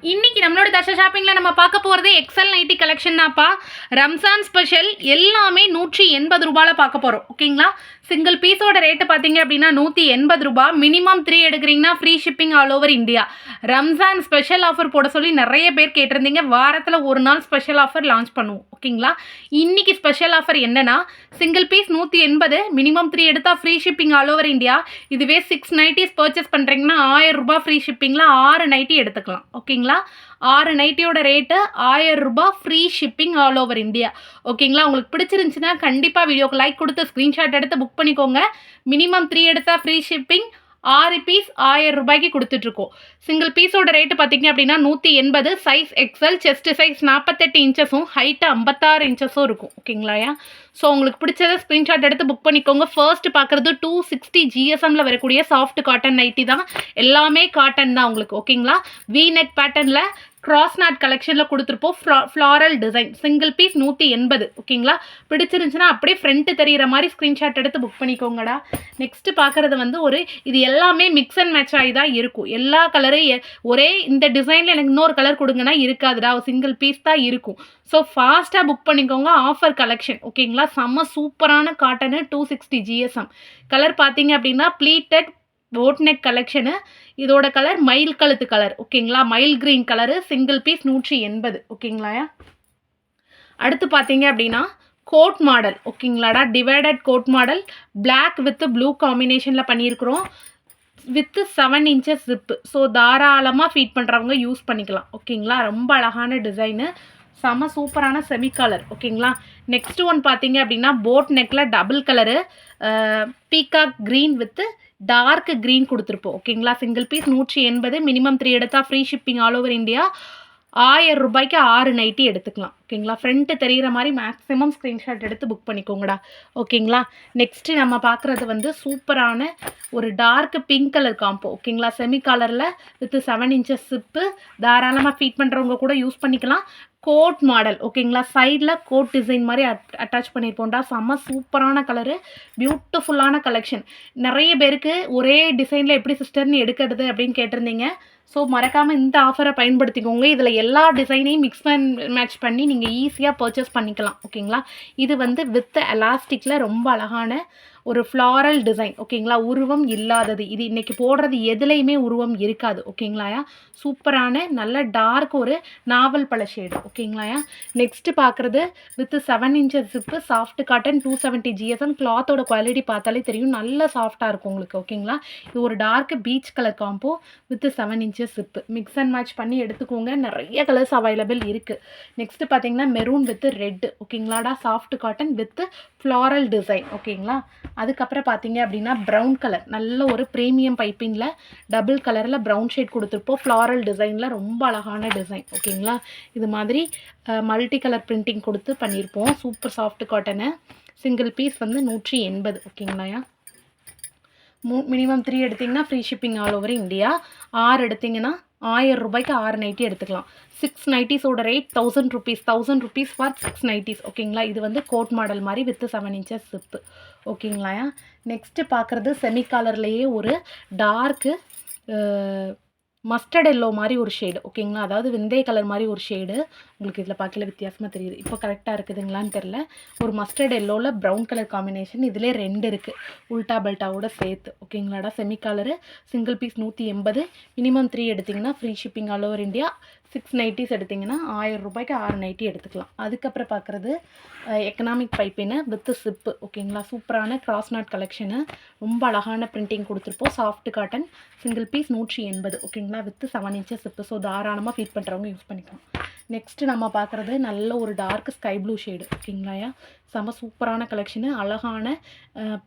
இன்னைக்கு நம்மளோட தர்ஷா ஷாப்பிங்கில் நம்ம பார்க்க போகிறது எக்ஸல் நைட்டி கலெக்ஷன் தான்ப்பா. ரம்ஜான் ஸ்பெஷல் எல்லாமே 180 ரூபாயில் பார்க்க போகிறோம். ஓகேங்களா? சிங்கிள் பீஸோட ரேட்டு பார்த்தீங்க அப்படின்னா 180 ரூபா. மினிமம் 3 எடுக்கிறீங்கன்னா free shipping all over India. Ramzan special offer போட சொல்லி நிறைய பேர் கேட்டிருந்தீங்க. வாரத்தில் ஒரு நாள் ஸ்பெஷல் ஆஃபர் லான்ச் பண்ணுவோம். ஓகேங்களா? இன்னைக்கு ஸ்பெஷல் ஆஃபர் என்னன்னா, சிங்கிள் பீஸ் 180, மினிமம் 3 எடுத்தால் free shipping all over India. இதுவே 6 நைட்டிஸ் பர்ச்சேஸ் பண்ணுறீங்கன்னா 1000 ரூபாய் ஃப்ரீ ஷிப்பிங்கில் 6 நைட்டி எடுத்துக்கலாம். ஓகேங்களா? 6 நைட்டியோட ரேட்டு 1000 ரூபாய் free shipping all over India. ஓகேங்களா? உங்களுக்கு பிடிச்சிருந்துச்சுன்னா கண்டிப்பாக வீடியோக்கு லைக் கொடுத்து ஸ்க்ரீன்ஷாட் எடுத்து புக் பண்ணிக்கோங்க. மினிமம் 3 எடுத்தால் ஃப்ரீ ஷிப்பிங். 6 பீஸ் 1000 ரூபாய்க்கு கொடுத்துட்ருக்கோம். சிங்கிள் பீஸோட ரேட்டு பார்த்தீங்க அப்படின்னா 180. சைஸ் எக்ஸல், செஸ்ட் சைஸ் 48 இன்ச்சஸும் ஹைட்டு 56 இன்ச்சஸும் இருக்கும். ஓகேங்களாயா? ஸோ உங்களுக்கு பிடிச்சதை ஸ்க்ரீன்ஷாட் எடுத்து புக் பண்ணிக்கோங்க. ஃபர்ஸ்ட் பார்க்குறது 260 ஜிஎஸ்எம்மில் வரக்கூடிய சாஃப்ட் காட்டன் நைட்டி தான். எல்லாமே காட்டன் தான் உங்களுக்கு. ஓகேங்களா? வி நெக் பேட்டர்னில் கிராஸ் நாட் கலெக்ஷனில் கொடுத்துருப்போம். Floral design. Single piece 180. ஓகேங்களா? பிடிச்சிருந்துச்சுன்னா அப்படியே ஃப்ரண்ட்டு தெரிகிற மாதிரி ஸ்க்ரீன்ஷாட் எடுத்து புக் பண்ணிக்கோங்கடா. நெக்ஸ்ட்டு பார்க்குறது வந்து இது எல்லாமே மிக்ஸ் அண்ட் மேட்ச் ஆகி தான் இருக்கும். எல்லா கலரும் ஒரே இந்த டிசைனில் எனக்கு இன்னொரு கலர் கொடுங்கன்னா இருக்காதுடா. சிங்கிள் பீஸ் தான் இருக்கும். ஸோ ஃபாஸ்ட்டாக புக் பண்ணிக்கோங்க. Offer collection. ஓகேங்களா? செம்ம சூப்பரான காட்டனு 260 ஜிஎஸ்எம். கலர் பார்த்தீங்க அப்படின்னா ப்ளீட்டட் போட் நெக் கலெக்ஷனு. இதோட கலர் மயில் கழுத்து கலர். ஓகேங்களா? மயில் கிரீன் கலரு. Single piece 180. ஓகேங்களா? அடுத்து பார்த்தீங்க அப்படின்னா கோட் மாடல். ஓகேங்களாடா? Divided coat model. Black with blue காம்பினேஷனில் பண்ணியிருக்கிறோம். With 7 inches zip. ஸோ தாராளமாக ஃபீட் பண்ணுறவங்க யூஸ் பண்ணிக்கலாம். ஓகேங்களா? ரொம்ப அழகான டிசைனு. செம சூப்பரான செமி கலர். ஓகேங்களா? நெக்ஸ்ட் ஒன் பார்த்தீங்க அப்படின்னா போட் நெக்கில் double colour peacock green with dark green கொடுத்துருப்போம். ஓகேங்களா? Single piece 180. மினிமம் 3 எடுத்தால் free shipping all over India. 1000 ரூபாய்க்கு 6 நைட்டி எடுத்துக்கலாம். ஓகேங்களா? ஃப்ரண்ட்டு தெரிகிற மாதிரி மேக்ஸிமம் ஸ்க்ரீன்ஷாட் எடுத்து புக் பண்ணிக்கோங்கடா. ஓகேங்களா? நெக்ஸ்ட்டு நம்ம பார்க்குறது வந்து சூப்பரான ஒரு டார்க் பிங்க் கலர் காம்போ. ஓகேங்களா? செமி கலரில் வித் 7 இன்ச்சஸ் சிப்பு. தாராளமாக ஃபீட் பண்ணுறவங்க கூட யூஸ் பண்ணிக்கலாம். Code model. ஓகேங்களா? சைடில் கோட் டிசைன் மாதிரி அட்டாச் பண்ணியிருப்போம்டா. செம்ம சூப்பரான கலரு. பியூட்டிஃபுல்லான கலெக்ஷன். நிறைய பேருக்கு ஒரே டிசைனில் எப்படி சிஸ்டர்னு எடுக்கிறது அப்படின்னு கேட்டிருந்தீங்க. ஸோ மறக்காமல் இந்த ஆஃபரை பயன்படுத்திக்கோங்க. இதில் எல்லா டிசைனையும் மிக்ஸ் மேட்ச் பண்ணி நீங்கள் ஈஸியாக பர்ச்சேஸ் பண்ணிக்கலாம். ஓகேங்களா? இது வந்து வித் எலாஸ்டிக்கில் ரொம்ப அழகான ஒரு ஃப்ளாரல் டிசைன். ஓகேங்களா? உருவம் இல்லாதது. இது இன்றைக்கி போடுறது எதுலேயுமே உருவம் இருக்காது. ஓகேங்களாயா? சூப்பரான நல்ல டார்க் ஒரு நாவல் பழ ஷேடு. ஓகேங்களாயா? நெக்ஸ்ட்டு பார்க்குறது with 7 inches zip. Soft cotton 270 GSM. கிளாத்தோட குவாலிட்டி பார்த்தாலே தெரியும். நல்ல சாஃப்டாக இருக்கும் உங்களுக்கு. ஓகேங்களா? இது ஒரு dark peach colour combo with 7 inches zip. Mix and match பண்ணி எடுத்துக்கோங்க. நிறைய கலர்ஸ் அவைலபிள் இருக்குது. நெக்ஸ்ட்டு பார்த்தீங்கன்னா மெரூன் வித் ரெட். ஓகேங்களாடா? Soft cotton with floral design. ஓகேங்களா? அதுக்கப்புறம் பார்த்தீங்க அப்படின்னா ப்ரௌன் கலர். நல்ல ஒரு ப்ரீமியம் பைப்பிங்கில் டபுள் கலரில் ப்ரௌன் ஷேட் கொடுத்துருப்போம். ஃப்ளாரல் டிசைனில் ரொம்ப அழகான டிசைன். ஓகேங்களா? இது மாதிரி மல்டி கலர் பிரிண்டிங் கொடுத்து பண்ணியிருப்போம். Super soft cotton. Single piece வந்து 180. ஓகேங்களாயா? மினிமம் 3 எடுத்திங்கன்னா free shipping all over India. 6 எடுத்திங்கன்னா 1000 ரூபாய்க்கு 6 நைட்டி எடுத்துக்கலாம். 6 நைட்டிஸோட rate 1000 rupees. 1000 rupees for 6 nighties. ஓகேங்களா? இது வந்து கோட் மாடல் மாதிரி வித் 7 இன்ச்சஸ் ஜிப்பு. ஓகேங்களாயா? நெக்ஸ்ட்டு பார்க்குறது செமி கலர்லேயே ஒரு டார்க்கு மஸ்டர்ட் எல்லோ மாதிரி ஒரு ஷேடு. ஓகேங்களா? அதாவது வெந்தய கலர் மாதிரி ஒரு ஷேடு. உங்களுக்கு இதில் பார்க்கல வித்தியாசமாக தெரியுது. இப்போ கரெக்டாக இருக்குதுங்களான்னு தெரில. ஒரு மஸ்டர்ட் எல்லோவில் ப்ரௌன் கலர் காம்பினேஷன். இதிலே 2 இருக்குது உல்டா பெல்ட்டாவோட சேர்த்து. ஓகேங்களாடா? Semi colour. Single piece 180. Minimum 3 எடுத்திங்கன்னா free shipping all over India. 6 nighties எடுத்திங்கன்னா 1000 ரூபாய்க்கு 6 நைட்டி எடுத்துக்கலாம். அதுக்கப்புறம் பார்க்குறது எக்கனாமிக் பைப்பின்னு வித் சிப்பு. ஓகேங்களா? சூப்பரான கிராஸ் நாட் கலெக்ஷனு. ரொம்ப அழகான பிரிண்டிங் கொடுத்துருப்போம். Soft cotton. Single piece 180. ஓகேங்களா? With 7 inches zip. ஸோ தாராளமாக ஃபீட் பண்ணுறவங்க யூஸ் பண்ணிக்கலாம். நெக்ஸ்ட்டு நம்ம பார்க்குறது நல்ல ஒரு டார்க் ஸ்கை ப்ளூ ஷேடு. ஓகேங்களாயா? செம்ம சூப்பரான கலெக்ஷனு. அழகான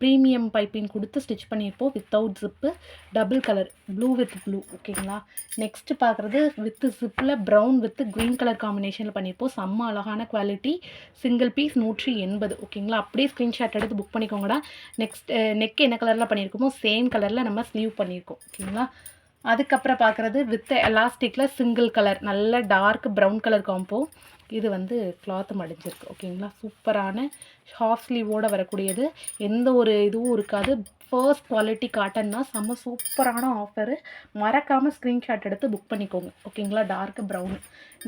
ப்ரீமியம் பைப்பிங் கொடுத்து ஸ்டிச் பண்ணியிருப்போம். Without zip. Double colour blue with blue. ஓகேங்களா? நெக்ஸ்ட்டு பார்க்குறது வித் ஜிப்பில் ப்ரௌன் வித் க்ரீன் கலர் காம்பினேஷனில் பண்ணியிருப்போம். செம்ம அழகான குவாலிட்டி. Single piece 180. ஓகேங்களா? அப்படியே ஸ்க்ரீன்ஷாட் எடுத்து புக் பண்ணிக்கோங்கடா. நெக்ஸ்ட் நெக் என்ன கலரில் பண்ணியிருக்கோமோ சேம் கலரில் நம்ம ஸ்லீவ் பண்ணியிருக்கோம். ஓகேங்களா? அதுக்கப்புறம் பார்க்குறது வித் எலாஸ்டிக்கில் சிங்கிள் கலர் நல்ல டார்க் ப்ரௌன் கலர் காம்போ. இது வந்து கிளாத்து மடிஞ்சிருக்கு. ஓகேங்களா? சூப்பரான ஹாஃப் ஸ்லீவோடு வரக்கூடியது. எந்த ஒரு இதுவும் இருக்காது. ஃபர்ஸ்ட் குவாலிட்டி காட்டன் தான். செம்ம சூப்பரான ஆஃபரு. மறக்காமல் ஸ்க்ரீன்ஷாட் எடுத்து புக் பண்ணிக்கோங்க. ஓகேங்களா? Dark brown.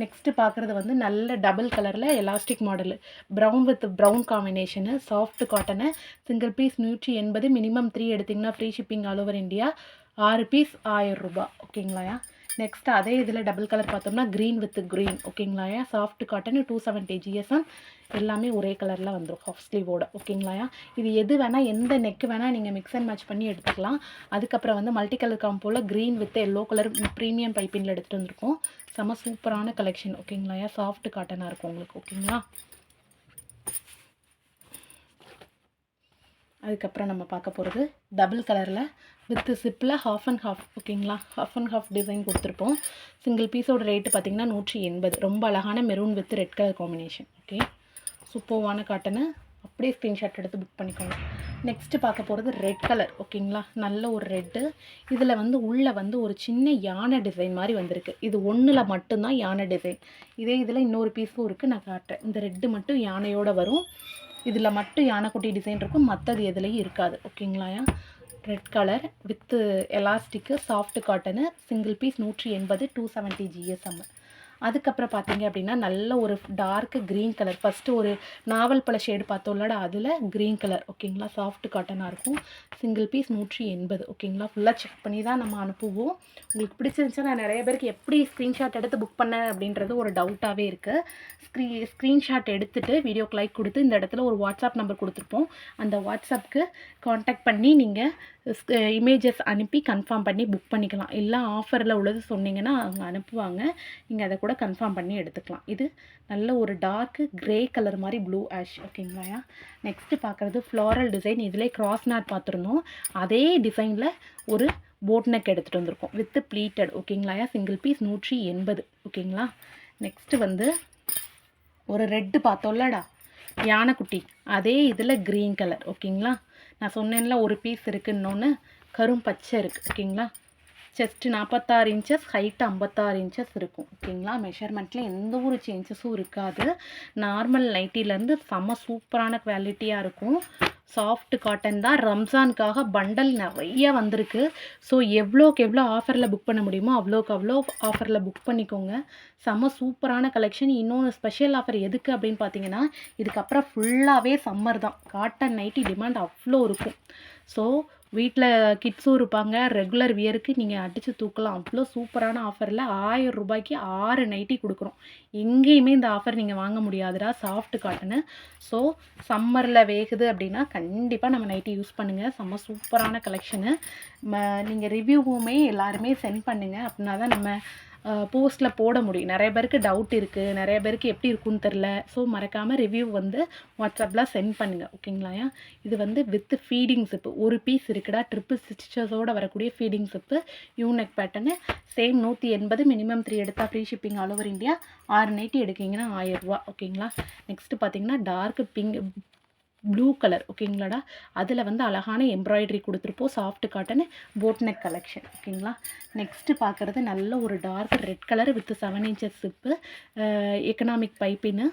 நெக்ஸ்ட்டு பார்க்குறது வந்து நல்ல டபுள் கலரில் elastic model. Brown with brown combination. Soft cotton. Single piece 180. Minimum 3 எடுத்திங்கன்னா free shipping all over India. 6 piece 1000 ரூபா. ஓகேங்களாயா? நெக்ஸ்ட் அதே இதில் டபுள் கலர் பார்த்தோம்னா க்ரீன் வித் க்ரீன். ஓகேங்களாயா? Soft cotton 270 GSM. எல்லாமே ஒரே கலரில் வந்துடும் ஹாஃப் ஸ்லீவோட. ஓகேங்களாயா? இது எது வேணால் எந்த நெக்கு வேணால் நீங்கள் மிக்ஸ் அண்ட் மேட்ச் பண்ணி எடுத்துக்கலாம். அதுக்கப்புறம் வந்து மல்டி கலர் காம்போவில் green with yellow colour premium பைப்பிங்கில் எடுத்துகிட்டு வந்திருக்கோம். செம்ம சூப்பரான கலெக்ஷன். ஓகேங்களாயா? சாஃப்ட் காட்டனாக இருக்கும் உங்களுக்கு. ஓகேங்களா? அதுக்கப்புறம் நம்ம பார்க்க போகிறது டபுள் கலரில் வித் சிப்பில் ஹாஃப் அண்ட் ஹாஃப். ஓகேங்களா? ஹாஃப் அண்ட் ஹாஃப் டிசைன் கொடுத்துருப்போம். சிங்கிள் பீஸோட ரேட்டு பார்த்திங்கன்னா 180. ரொம்ப அழகான maroon with red colour combination. Okay, சூப்பர்வான காட்டனை அப்படியே ஸ்க்ரீன்ஷாட் எடுத்து புக் பண்ணிக்கோங்க. நெக்ஸ்ட்டு பார்க்க போகிறது ரெட் கலர். ஓகேங்களா? நல்ல ஒரு ரெட்டு. இதில் வந்து உள்ளே வந்து ஒரு சின்ன யானை டிசைன் மாதிரி வந்திருக்கு. இது ஒன்றில் மட்டும்தான் யானை டிசைன். இதே இதில் இன்னொரு பீஸும் இருக்குது, நான் காட்டுறேன். இந்த ரெட்டு மட்டும் யானையோடு வரும். இதில் மட்டும் யானைக்குட்டி டிசைன் இருக்கும், மற்றது எதுலேயும் இருக்காது. ஓகேங்களாயா? Red colour with elastic, soft cotton. Single piece 180, 270 GSM. அதுக்கப்புறம் பார்த்தீங்க அப்படின்னா நல்ல ஒரு டார்க் க்ரீன் கலர். ஃபஸ்ட்டு ஒரு நாவல் பழ ஷேடு பார்த்தோம்லடா, அதில் க்ரீன் கலர். ஓகேங்களா? சாஃப்ட் காட்டனாக இருக்கும். Single piece 180. ஓகேங்களா? ஃபுல்லாக செக் பண்ணி தான் நம்ம அனுப்புவோம். உங்களுக்கு பிடிச்சிருந்துச்சா? நான் நிறைய பேருக்கு எப்படி ஸ்க்ரீன்ஷாட் எடுத்து புக் பண்ணேன் அப்படின்றது ஒரு டவுட்டாகவே இருக்குது. ஸ்க்ரீன்ஷாட் எடுத்துகிட்டு வீடியோக்கு லைக் கொடுத்து இந்த இடத்துல ஒரு வாட்ஸ்அப் நம்பர் கொடுத்துருப்போம். அந்த வாட்ஸ்அப்புக்கு காண்டாக்ட் பண்ணி நீங்கள் இமேஜஸ் அனுப்பி கன்ஃபார்ம் பண்ணி புக் பண்ணிக்கலாம். இல்லை ஆஃபரில் உள்ளது சொன்னீங்கன்னா அவங்க அனுப்புவாங்க. நீங்கள் அதை கூட கன்ஃபார்ம் பண்ணி எடுத்துக்கலாம். இது நல்ல ஒரு டார்க்கு க்ரே கலர் மாதிரி ப்ளூ ஆஷ். ஓகேங்களாயா? நெக்ஸ்ட்டு பார்க்குறது ஃப்ளாரல் டிசைன். இதிலே கிராஸ் நாட் பார்த்துருந்தோம். அதே டிசைனில் ஒரு போட் நெக் எடுத்துகிட்டு வந்திருக்கோம் வித் ப்ளீட்டட். ஓகேங்களாயா? Single piece 180. ஓகேங்களா? நெக்ஸ்ட்டு வந்து ஒரு ரெட்டு பார்த்தோம்லடா, யானைக்குட்டி. அதே இதில் க்ரீன் கலர். ஓகேங்களா? நான் சொன்னேன்ல ஒரு பீஸ் இருக்குன்னொன்று கரும் பச்சை இருக்குது. ஓகேங்களா? செஸ்ட்டு 46 இன்ச்சஸ், ஹைட்டு 56 இன்ச்சஸ் இருக்கும். ஓகேங்களா? மெஷர்மெண்ட்டில் எந்த ஒரு சேஞ்சஸும் இருக்காது. நார்மல் நைட்டிலேருந்து செம்ம சூப்பரான குவாலிட்டியாக இருக்கும். சாஃப்ட் காட்டன் தான். ரம்ஜானுக்காக பண்டல் நிறைய வந்திருக்கு. ஸோ எவ்வளோக்கு எவ்வளோ ஆஃபரில் புக் பண்ண முடியுமோ அவ்வளோக்கு அவ்வளோ ஆஃபரில் புக் பண்ணிக்கோங்க. செம்ம சூப்பரான கலெக்ஷன். இன்னொன்று ஸ்பெஷல் ஆஃபர் எதுக்கு அப்படின்னு பார்த்தீங்கன்னா, இதுக்கப்புறம் ஃபுல்லாகவே சம்மர் தான். காட்டன் நைட்டி டிமாண்ட் அவ்வளோ இருக்கும். ஸோ வீட்டில் கிட்ஸும் இருப்பாங்க, ரெகுலர் வியருக்கு நீங்கள் அடித்து தூக்கலாம். அவ்வளோ சூப்பரான ஆஃபரில் 1000 ரூபாய்க்கு 6 நைட்டி கொடுக்குறோம். எங்கேயுமே இந்த ஆஃபர் நீங்கள் வாங்க முடியாதுடா. Soft cotton. ஸோ சம்மரில் வேகுது அப்படின்னா கண்டிப்பாக நம்ம நைட்டி யூஸ் பண்ணுங்கள். செம்ம சூப்பரான கலெக்ஷனு. நீங்கள் ரிவ்யூவுமே எல்லாருமே சென்ட் பண்ணுங்கள். அப்படின்னா தான் நம்ம போஸ்ட்டில் போட முடியும். நிறைய பேருக்கு டவுட் இருக்குது, நிறைய பேருக்கு எப்படி இருக்குன்னு தெரில. ஸோ மறக்காமல் ரிவ்யூ வந்து வாட்ஸ்அப்பில் சென்ட் பண்ணுங்கள். ஓகேங்களாயா? இது வந்து வித் ஃபீடிங் சிப்பு. ஒரு பீஸ் இருக்குடா, ட்ரிப்பிள் ஸ்டிச்சஸோடு வரக்கூடிய feeding zip. Unique pattern. Same 180. Minimum 3 எடுத்தால் free shipping all over India. 6 nightie எடுக்கிங்கன்னா 1000 ரூபா. ஓகேங்களா? நெக்ஸ்ட்டு பார்த்தீங்கன்னா டார்க் பிங்க் ப்ளூ கலர். ஓகேங்களாடா? அதில் வந்து அழகான எம்ப்ராய்டரி கொடுத்துருப்போம். Soft cotton boat neck collection. ஓகேங்களா? நெக்ஸ்ட்டு பார்க்குறது நல்ல ஒரு dark red colour with 7 inches zip, economic பைப்பின்னு.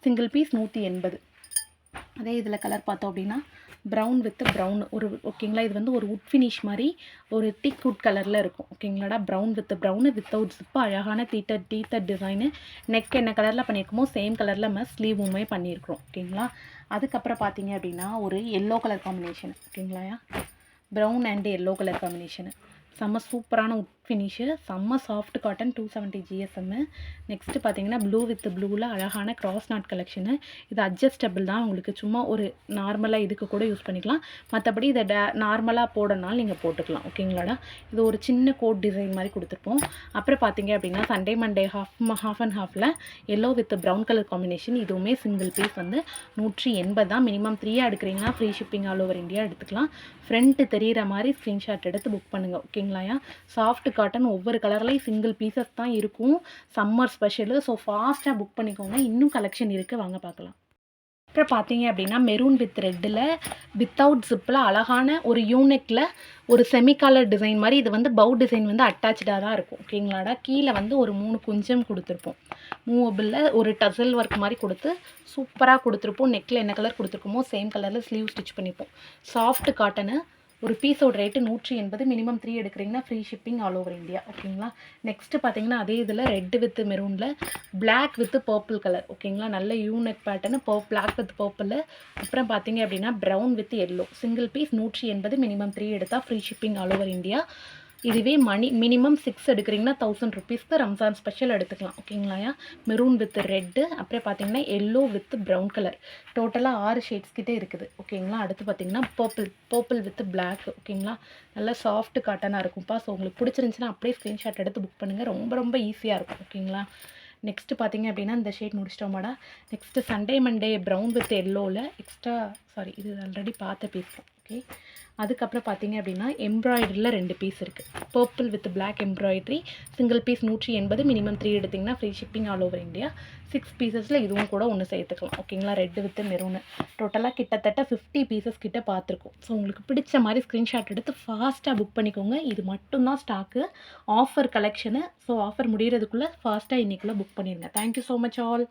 Single piece 180. அதே இதில் கலர் பார்த்தோம் அப்படின்னா ப்ரௌன் வித் ப்ரௌன் ஒரு. ஓகேங்களா? இது வந்து ஒரு உட் ஃபினிஷ் மாதிரி ஒரு திக் உட் கலரில் இருக்கும். ஓகேங்களாடா? Brown with brown without zip. அழகான டீத்தர் டிசைனு. நெக் என்ன கலரில் பண்ணியிருக்கோமோ சேம் கலரில் நம்ம ஸ்லீவுமே பண்ணியிருக்கிறோம். ஓகேங்களா? அதுக்கப்புறம் பார்த்தீங்க அப்படின்னா ஒரு எல்லோ கலர் காம்பினேஷன். ஓகேங்களாயா? Brown and yellow colour combination. செம்ம சூப்பரான உட் ஃபினிஷு. செம்ம சாஃப்ட் காட்டன் 270 GSM. நெக்ஸ்ட்டு பார்த்தீங்கன்னா ப்ளூ வித் ப்ளூவில் அழகான கிராஸ் நாட் கலெக்ஷனு. இது அட்ஜஸ்டபிள் தான். உங்களுக்கு சும்மா ஒரு நார்மலாக இதுக்கு கூட யூஸ் பண்ணிக்கலாம். மற்றபடி இதை நார்மலாக போடனாலும் நீங்கள் போட்டுக்கலாம். ஓகேங்களாடா? இது ஒரு சின்ன கோட் டிசைன் மாதிரி கொடுத்துருப்போம். அப்புறம் பார்த்தீங்க அப்படின்னா சண்டே மண்டே ஹாஃப் அண்ட் ஹாஃபில் yellow with brown colour combination. இதுவுமே சிங்கிள் பீஸ் வந்து 180 தான். மினிமம் 3 எடுக்கிறீங்கன்னா free shipping all over India எடுத்துக்கலாம். ஃப்ரண்ட்டு தெரிகிற மாதிரி ஸ்க்ரீன்ஷாட் எடுத்து புக் பண்ணுங்கள். ஓகேங்களாயா? சாஃப்ட் காட்டன் ஒவ்வொரு கலர்லேயும் சிங்கிள் பீசஸ் தான் இருக்கும். Summer special. ஸோ ஃபாஸ்ட்டாக புக் பண்ணிக்கோங்க. இன்னும் கலெக்ஷன் இருக்குது, வாங்க பார்க்கலாம். அப்புறம் பார்த்தீங்க அப்படின்னா மெரூன் வித் ரெட்டில் வித்தவுட் ஜிப்பில் அழகான ஒரு யூனெக்கில் ஒரு செமி காலர் டிசைன் மாதிரி. இது வந்து பவு டிசைன் வந்து அட்டாச்சாக தான் இருக்கும். ஓகேங்களாடா? கீழே வந்து ஒரு 3 குஞ்சம் கொடுத்துருப்போம். மூவபிளில் ஒரு டசல் ஒர்க் மாதிரி கொடுத்து சூப்பராக கொடுத்துருப்போம். நெக்கில் என்ன கலர் கொடுத்துருக்கோமோ சேம் கலரில் ஸ்லீவ் ஸ்டிச் பண்ணிப்போம். Soft cotton. ஒரு பீஸோட ரேட்டு 180, மினிமம் 3 எடுக்கிறீங்கன்னா free shipping all over India. ஓகேங்களா. நெக்ஸ்ட்டு பார்த்தீங்கன்னா அதே இதில் ரெட் வித் மெரூனில் பிளாக் வித் பர்பிள் கலர். ஓகேங்களா. நல்ல unique pattern black with purple. அப்புறம் பார்த்தீங்க அப்படின்னா brown with yellow. Single piece 180, minimum 3 எடுத்தால் free shipping all over India. இதுவே மினிமம் 6 எடுக்கிறீங்கன்னா 1000 ருபீஸ்க்கு ரம்ஜான் ஸ்பெஷல் எடுத்துக்கலாம். ஓகேங்களாயா. மெரூன் வித் ரெட்டு, அப்புறம் பார்த்தீங்கன்னா எல்லோ வித் ப்ரௌன் கலர். டோட்டலாக 6 ஷேட்ஸ் கிட்டே இருக்குது. ஓகேங்களா. அடுத்து பார்த்தீங்கன்னா பர்பிள் வித் பிளாக். ஓகேங்களா. நல்லா சாஃப்ட் காட்டனாக இருக்கும்ப்பா. ஸோ உங்களுக்கு பிடிச்சிருந்துச்சுன்னா அப்படியே ஸ்க்ரீன்ஷாட் எடுத்து புக் பண்ணுங்கள். ரொம்ப ஈஸியாக இருக்கும். ஓகேங்களா. நெக்ஸ்ட்டு பார்த்தீங்க அப்படின்னா இந்த ஷேட் முடிச்சிட்டோமாடா. Next Sunday Monday brown with எல்லோவில் இது ஆல்ரெடி பார்த்த பீஸ். ஓகே. அதுக்கப்புறம் பார்த்தீங்க அப்படின்னா எம்ப்ராய்டரியில் 2 பீஸ் இருக்குது. Purple with black embroidery. Single piece 180, minimum 3 எடுத்திங்கன்னா free shipping all over India. 6 பீசஸில் இதுவும் கூட ஒன்று சேர்த்துக்கலாம். ஓகேங்களா. Red with maroon. டோட்டலாக கிட்டத்தட்ட 50 பீசஸ் கிட்ட பார்த்துருக்கோம். ஸோ உங்களுக்கு பிடிச்ச மாதிரி ஸ்க்ரீன்ஷாட் எடுத்து ஃபாஸ்ட்டாக புக் பண்ணிக்கோங்க. இது மட்டும்தான் stock, offer collection. So offer முடிகிறதுக்குள்ளே ஃபாஸ்ட்டாக இன்றைக்குள்ளே புக் பண்ணிடுங்க. Thank you so much all.